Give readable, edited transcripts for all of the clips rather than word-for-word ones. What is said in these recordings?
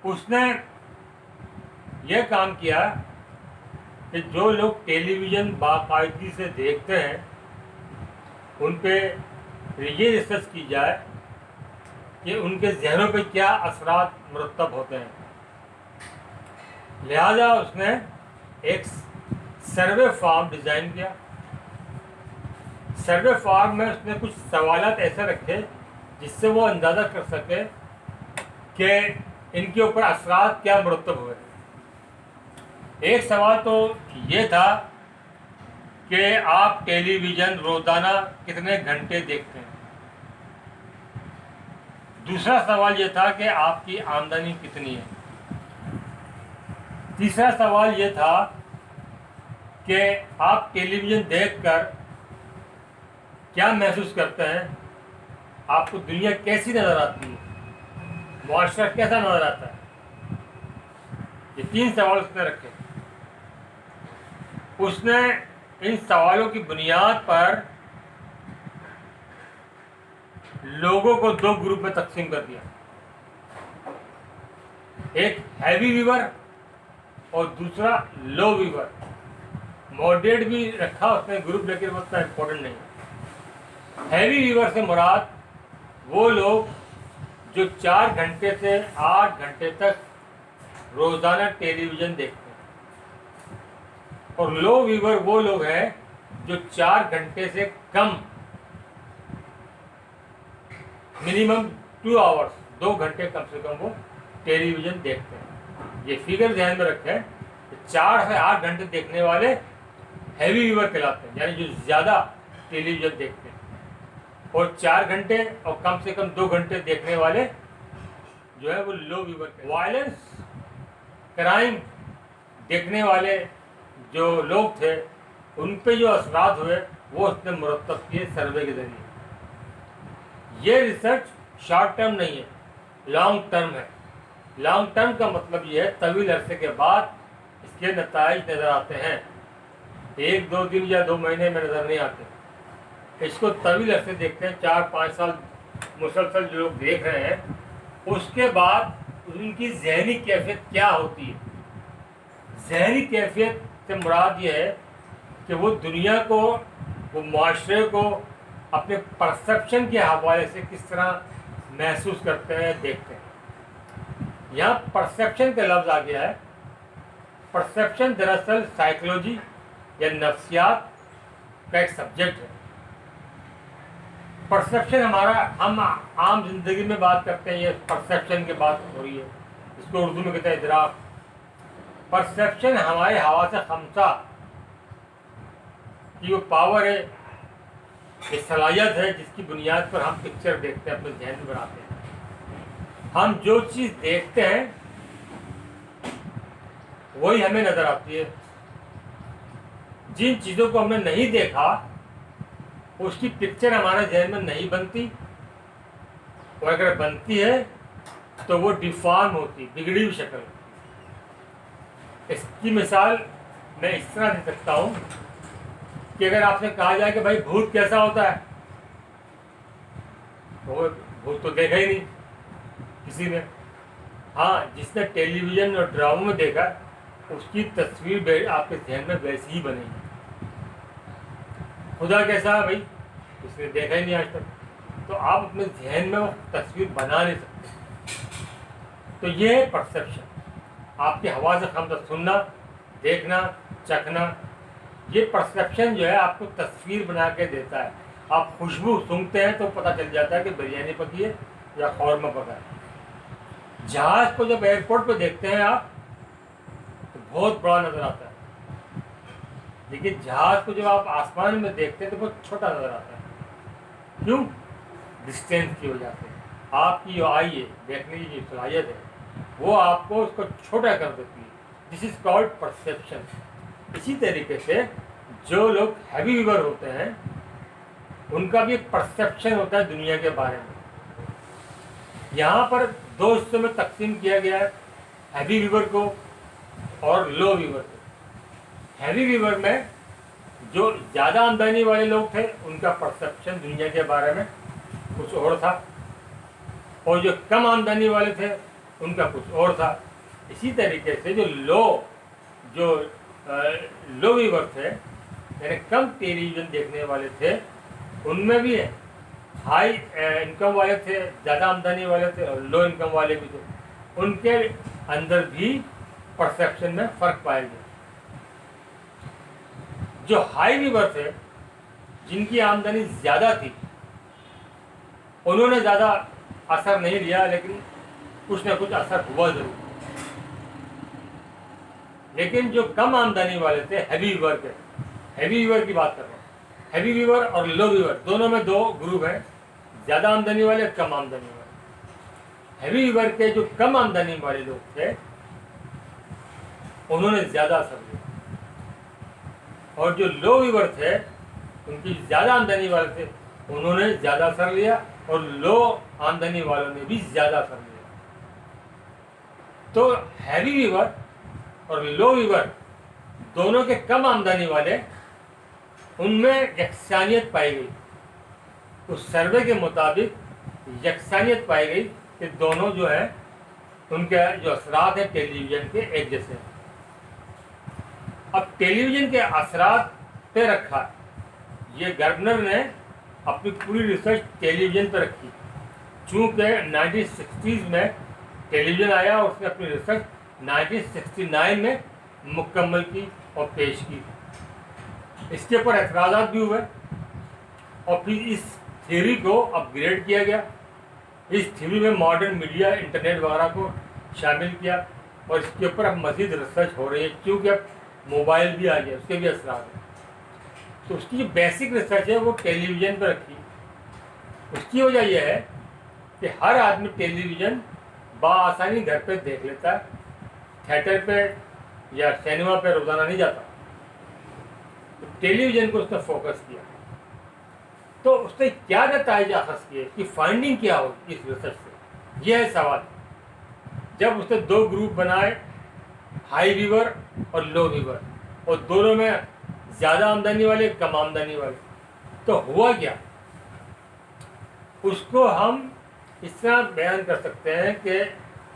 उसने यह काम किया कि जो लोग टेलीविज़न बाकायदगी से देखते हैं उन पे ये रिसर्च की जाए कि उनके जहनों पे क्या असरात मुरतब होते हैं। लिहाजा उसने एक सर्वे फॉर्म डिज़ाइन किया। सर्वे फॉर्म में उसने कुछ सवालात ऐसे रखे जिससे वो अंदाज़ा कर सके कि इनके ऊपर असरात क्या मुरतब हुए। एक सवाल तो ये था कि आप टेलीविज़न रोज़ाना कितने घंटे देखते हैं। दूसरा सवाल ये था कि आपकी आमदनी कितनी है। तीसरा सवाल ये था कि आप टेलीविज़न देखकर क्या महसूस करते हैं, आपको दुनिया कैसी नज़र आती है, मुआशरा कैसा नज़र आता है। ये 3 सवाल उसने रखे। उसने इन सवालों की बुनियाद पर लोगों को 2 ग्रुप में तकसीम कर दिया, एक हैवी वीवर और दूसरा लो वीवर। मॉडरेट भी रखा उसने ग्रुप, लेकिन वो उतना इम्पोर्टेंट नहीं है। हैवी वीवर से मुराद वो लोग जो 4 घंटे से 8 घंटे तक रोज़ाना टेलीविज़न देखते हैं, और लो वीवर वो लोग हैं जो 4 घंटे से कम, मिनिमम 2 आवर्स, 2 घंटे कम से कम वो टेलीविज़न देखते हैं। ये फिगर ध्यान में रखें, 4 से 8 घंटे देखने वाले हैवी वीवर कहलाते हैं, यानी जो ज़्यादा टेलीविज़न देखते हैं, और 4 घंटे और कम से कम 2 घंटे देखने वाले जो है वो लो वीवर के। वायलेंस, क्राइम देखने वाले जो लोग थे उन पे जो असरात हुए वो उसने मुरतब किए सर्वे के ज़रिए। ये रिसर्च शॉर्ट टर्म नहीं है, लॉन्ग टर्म है। लॉन्ग टर्म का मतलब ये है तवील अरसे के बाद इसके नताइज नज़र आते हैं, 1-2 दिन या 2 महीने में नज़र नहीं आते। इसको तवील अरसे देखते हैं, 4-5 साल मुसलसल जो लोग देख रहे हैं, उसके बाद उनकी जहनी कैफियत क्या होती है। जहनी कैफियत से मुराद ये है कि वो दुनिया को, वो माशरे को अपने परसेप्शन के हवाले से किस तरह महसूस करते हैं, देखते हैं। यहाँ परसेप्शन का लफ्ज़ आ गया है। परसेप्शन दरअसल साइकोलॉजी या नफ्सियात का एक सब्जेक्ट है। परसेप्शन हमारा, हम आम जिंदगी में बात करते हैं, ये परसेप्शन की बात हो रही है, इसको उर्दू में कहते हैं इदराक। परसेप्शन हमारे हवा से खमसा की वो पावर है, ये सलाहियत है जिसकी बुनियाद पर हम पिक्चर देखते हैं, अपने जहन में बनाते हैं। हम जो चीज़ देखते हैं वही हमें नज़र आती है। जिन चीज़ों को हमने नहीं देखा उसकी पिक्चर हमारे जहन में नहीं बनती, और अगर बनती है तो वो डिफॉर्म होती, बिगड़ी हुई शक्ल। इसकी मिसाल मैं इस तरह दे सकता हूँ कि अगर आपसे कहा जाए कि भाई भूत कैसा होता है, तो भूत तो देखा ही नहीं किसी ने। हाँ, जिसने टेलीविज़न और ड्रामों में देखा उसकी तस्वीर आपके जहन में वैसी ही बनेगी। खुदा कैसा है भाई, इसने देखा ही नहीं आज तक, तो आप अपने जहन में वो तस्वीर बना नहीं सकते। तो ये है परसेप्शन, आपकी हवा से खमसा, सुनना, देखना, चखना। ये परसेप्शन जो है आपको तस्वीर बना के देता है। आप खुशबू सूंघते हैं तो पता चल जाता है कि बिरयानी पकी है या खौरमा पका है। जहाज़ को जब एयरपोर्ट पर देखते हैं आप तो बहुत बड़ा नज़र आता है, लेकिन जहाज़ को जब आप आसमान में देखते हैं तो बहुत छोटा नज़र आता है। क्यों? डिस्टेंस की वजह से। आपकी जो आई है, देखने की जो सलाहियत है, वो आपको उसको छोटा कर देती है। This is called perception. इसी तरीके से जो लोग हैवी वीवर होते हैं उनका भी एक परसेप्शन होता है दुनिया के बारे में। यहाँ पर 2 हिस्सों में तकसीम किया गया है, हैवी वीवर को और लो वीवर को। हैवी वीवर में जो ज़्यादा आमदनी वाले लोग थे उनका परसेप्शन दुनिया के बारे में कुछ और था, और जो कम आमदनी वाले थे उनका कुछ और था। इसी तरीके से जो लो व्यूवर थे, यानी कम टेलीविज़न देखने वाले थे, उनमें भी हाई इनकम वाले थे, ज़्यादा आमदनी वाले थे, और लो इनकम वाले भी थे। उनके अंदर भी परसेप्शन में फ़र्क पाया गया। जो हाई व्यूवर थे, जिनकी आमदनी ज़्यादा थी, उन्होंने ज़्यादा असर नहीं लिया, लेकिन कुछ ना कुछ असर हुआ ज़रूर। लेकिन जो कम आमदनी वाले थे, हैवी व्यूवर की बात कर रहा हूँ, हैवी व्यूवर और लो व्यूवर दोनों में दो ग्रुप हैं, ज़्यादा आमदनी वाले, कम आमदनी वाले। हैवी व्यूवर के जो कम आमदनी वाले लोग थे, उन्होंने ज़्यादा असर लिया, और जो लो व्यूवर थे, उनकी ज़्यादा आमदनी वाले थे, उन्होंने ज़्यादा असर लिया, और लो आमदनी वालों ने भी ज़्यादा असर लिया। तो हैवी व्यूवर और लो व्यूवर दोनों के कम आमदनी वाले, उनमें यकसानियत पाई गई। उस सर्वे के मुताबिक यकसानियत पाई गई कि दोनों जो है, उनके जो असरात हैं टेलीविज़न के एक जैसे हैं। अब टेलीविज़न के असरात पे रखा, ये गर्बनर ने अपनी पूरी रिसर्च टेलीविज़न पर रखी। चूँकि 1960s में टेलीविज़न आया, और उसने अपनी रिसर्च 1969 में मुकम्मल की और पेश की। इसके ऊपर एतराज़ात भी हुए, और फिर इस थ्योरी को अपग्रेड किया गया। इस थ्योरी में मॉडर्न मीडिया, इंटरनेट वगैरह को शामिल किया, और इसके ऊपर अब मज़ीद रिसर्च हो रही है, क्योंकि अब मोबाइल भी आ गया, उसके भी असरात हैं। तो उसकी जो बेसिक रिसर्च है वो टेलीविज़न पर रखी। उसकी वजह यह है कि हर आदमी टेलीविज़न बआसानी घर पे देख लेता है, थिएटर पे या सिनेमा पे रोज़ाना नहीं जाता। तो टेलीविज़न को उसने फोकस किया। तो उसने क्या नतीजे अखज़ किए कि फाइंडिंग क्या हो इस रिसर्च से, यह है सवाल। जब उसने दो ग्रुप बनाए, हाई व्यूवर और लो व्यूवर, और दोनों में ज़्यादा आमदनी वाले, कम आमदनी वाले, तो हुआ क्या? उसको हम इस तरह बयान कर सकते हैं कि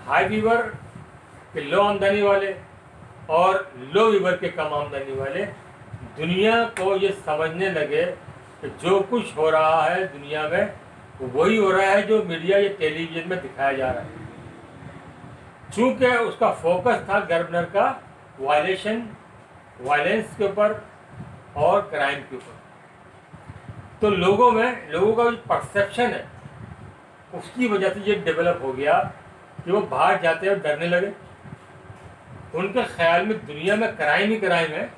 हाई व्यूवर के लो आमदनी वाले और लो व्यूवर के कम आमदनी वाले दुनिया को ये समझने लगे कि जो कुछ हो रहा है दुनिया में, वही हो रहा है जो मीडिया या टेलीविज़न में दिखाया जा रहा है। चूँकि उसका फोकस था गर्बनर का वायलेंस के ऊपर और क्राइम के ऊपर, तो लोगों का जो परसेप्शन है, उसकी वजह से ये डेवलप हो गया कि वो बाहर जाते हैं और डरने लगे। उनके ख्याल में दुनिया में क्राइम ही क्राइम है,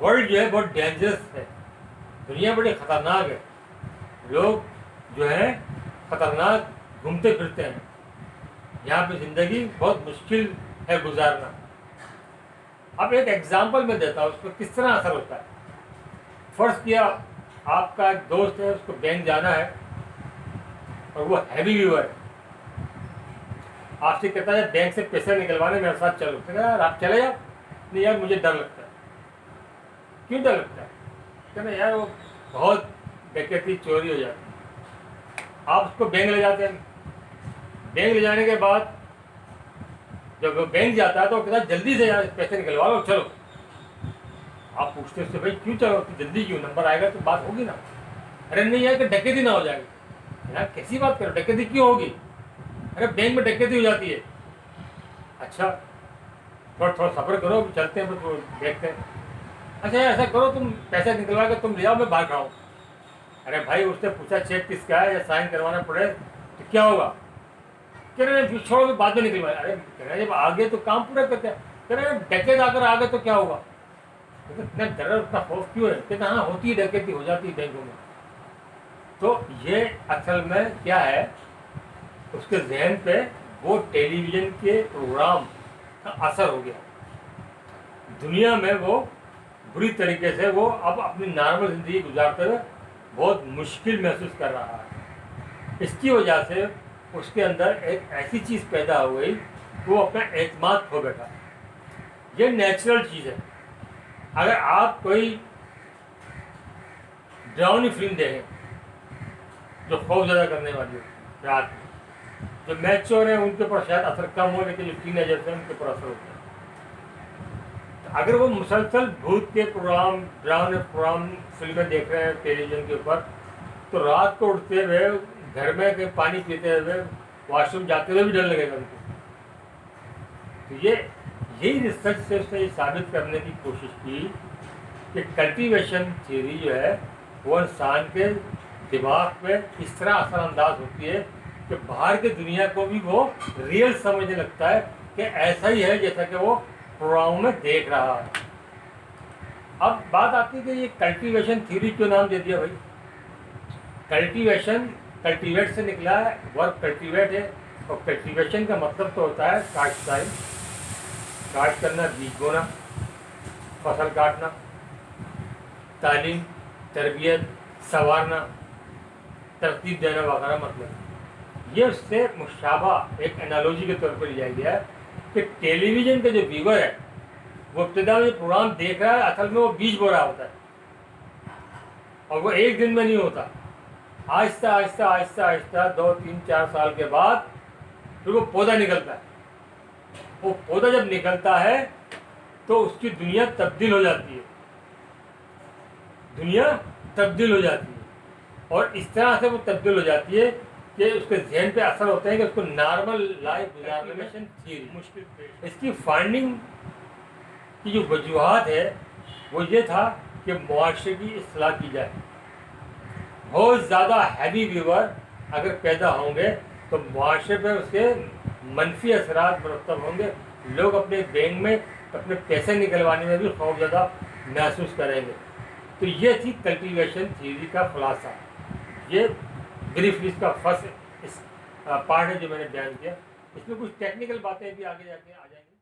वर्ल्ड जो है बहुत डेंजरस है, दुनिया बड़ी ख़तरनाक है, लोग जो है ख़तरनाक घूमते फिरते हैं, यहाँ पे ज़िंदगी बहुत मुश्किल है गुजारना। अब एक एग्जांपल मैं देता हूँ, उसको किस तरह असर होता है। फ़र्ज़ किया आपका एक दोस्त है, उसको बैंक जाना है, और वो हैवी व्यूवर है, आपसे कहता है बैंक से पैसे निकलवाने मेरे साथ चलो। कहता है यार आप चले जाओ। नहीं यार मुझे डर लगता है। क्यों डर लगता है? कहते यार वो बहुत डकैती चोरी हो जाती है। आप उसको बैंक ले जाते हैं, बैंक ले जाने के बाद जब वो बैंक जाता है तो कहता है जल्दी से यार पैसे निकलवा लो, चलो। आप पूछते उससे भाई क्यों चलो, जल्दी क्यों, नंबर आएगा तो बात होगी ना। अरे नहीं यार कि डकैती ना हो जाएगी। यार कैसी बात करो, डकैती क्यों होगी? अरे बैंक में डकैती हो जाती है। अच्छा थोड़ा सब्र करो, चलते हैं तो देखते हैं। अच्छा ऐसा करो तुम पैसे निकलवा के तुम ले आओ, मैं बाहर खड़ा हूँ। अरे भाई उसने पूछा चेक किसका है या साइन करवाना पड़े तो क्या होगा? कह रहे छोड़ो बाद में निकलवाए। अरे कह रहे जब आगे तो काम पूरा करते हैं। कह रहे डकैत आकर आ गए तो क्या होगा? इतना डर उतना खौफ क्यों है? कहते हाँ होती है डकैती, हो जाती है बैंकों में। तो ये असल में क्या है, उसके जहन पे वो टेलीविज़न के प्रोग्राम का असर हो गया। दुनिया में वो बुरी तरीके से वो अब अपनी नॉर्मल ज़िंदगी गुजारते हुए बहुत मुश्किल महसूस कर रहा है। इसकी वजह से उसके अंदर एक ऐसी चीज़ पैदा हो गई कि वो अपना एतमाद खो बैठा। ये नेचुरल चीज़ है। अगर आप कोई डरावनी फिल्म देखें जो खौफ ज़्यादा करने वाली हो रात में, जो मैच्योर हैं उनके ऊपर शायद असर कम हो, लेकिन जो टीनेजर्स हैं उनके ऊपर असर होता है। तो अगर वो मुसलसल भूत के प्रोग्राम, ड्रामे प्रोग्राम, फिल्में देख रहे हैं टेलीविजन के ऊपर, तो रात को उठते हुए घर में कहीं पानी पीते हुए, वॉशरूम जाते हुए भी डर लगेगा उनको। तो यही रिसर्च से उसने ये साबित करने की कोशिश की कि कल्टीवेशन थ्योरी जो है वो इंसान के दिमाग पे इस तरह असरअंदाज होती है कि बाहर की दुनिया को भी वो रियल समझने लगता है कि ऐसा ही है जैसा कि वो प्रोग्राम में देख रहा है। अब बात आती है कि ये कल्टीवेशन थ्योरी क्यों नाम दे दिया भाई? कल्टीवेशन, कल्टीवेट से निकला है, वर्क कल्टीवेट है, और कल्टीवेशन का मतलब तो होता है काश्तकारी, काट करना, बीज बोना, फसल काटना, तालीम, तरबियत, संवारना, तरतीब देना वगैरह। मतलब ये उससे मुशाबा एक एनालॉजी के तौर पर लिया गया है कि टेलीविज़न का जो व्यूवर है वो इब्तिदा में जो प्रोग्राम देख रहा है, असल में वो बीज बो रहा होता है, और वो एक दिन में नहीं होता। आहिस्ता आहिस्ता आहिस्ता आहिस्ता 2, 3, 4 साल के बाद फिर वो पौधा निकलता है। वो पौधा जब निकलता है तो उसकी दुनिया तब्दील हो जाती है, दुनिया तब्दील हो जाती है, और इस तरह से वो तब्दील हो जाती है कि उसके जहन पे असर होता है कि उसको नॉर्मल लाइफ गुजारने में थ्योरी मुश्किल। इसकी फाइंडिंग की जो वजूहात है वो ये था कि मुआशरे की इस्लाह की जाए। बहुत ज़्यादा हैवी व्यूवर अगर पैदा होंगे तो मुआशरे पर उसके मनफी असरात मुरतब होंगे। लोग अपने बैंक में अपने पैसे निकलवाने में भी खौफ ज़्यादा महसूस करेंगे। तो ये थी कल्टीवेशन थ्योरी का खुलासा। ये ब्रीफली इसका फर्स्ट पार्ट है जो मैंने बयान किया। इसमें कुछ टेक्निकल बातें भी आगे जाके आ जाएंगी।